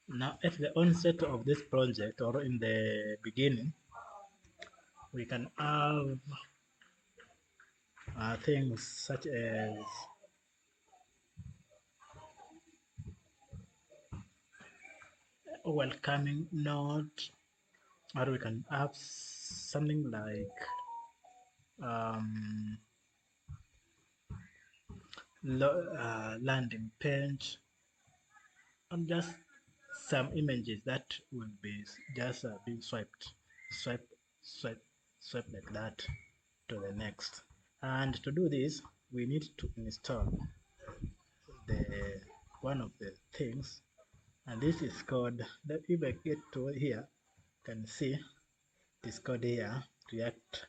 Now, at the onset of this project or in the beginning, we can have things such as a welcoming note, or we can have something like um, landing page, and just some images that will be just being swipe, swipe, swipe like that to the next. And to do this, we need to install the one of the things, and this is called, that if I get to here, you can see this code here, React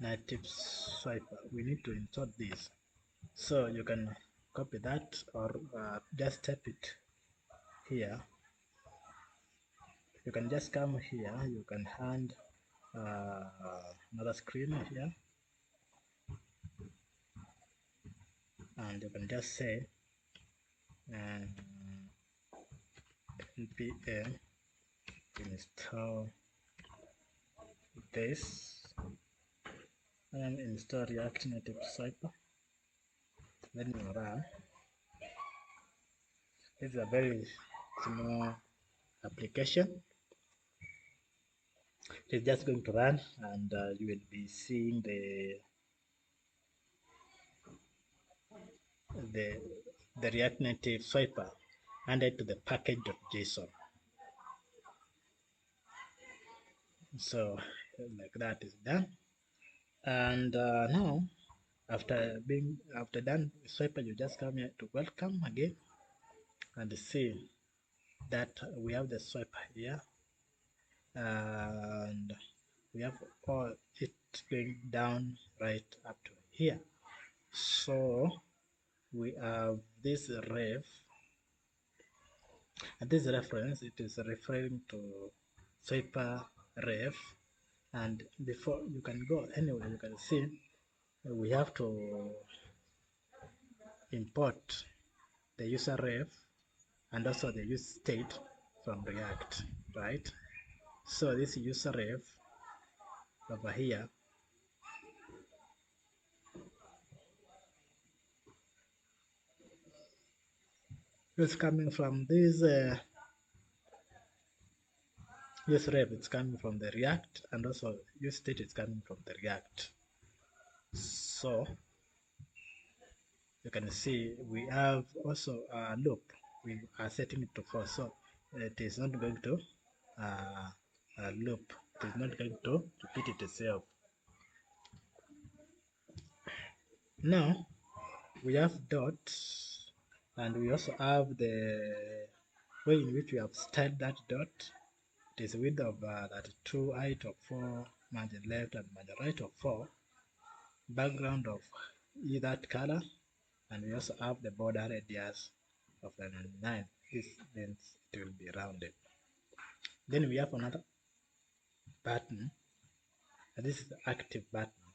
Native Swiper. We need to install this, so you can copy that or just type it here. You can just come here, you can hand another screen here, and you can just say npm install this and install React Native Swiper. Then you run. It's a very small application. It's just going to run, and you will be seeing the the React Native Swiper added to the package.json. So like that is done, and now after done Swiper, you just come here to welcome again and see that we have the Swiper here, and we have all it going down right up to here. So we have this ref, and this reference, it is referring to Swiper ref. And before you can go anywhere, you can see we have to import the user ref and also the use state from React, right? So this user ref over here is coming from this use ref. It's coming from the React, and also use state is coming from the React. So you can see we have also a loop. We are setting it to false, so it is not going to loop. It is not going to repeat it itself. Now we have dots, and we also have the way in which we have styled that dot. It is width of 32, height of 4, margin left and margin right of 4, background of that color, and we also have the border radius of 9. This means it will be rounded. Then we have another button, and this is the active button.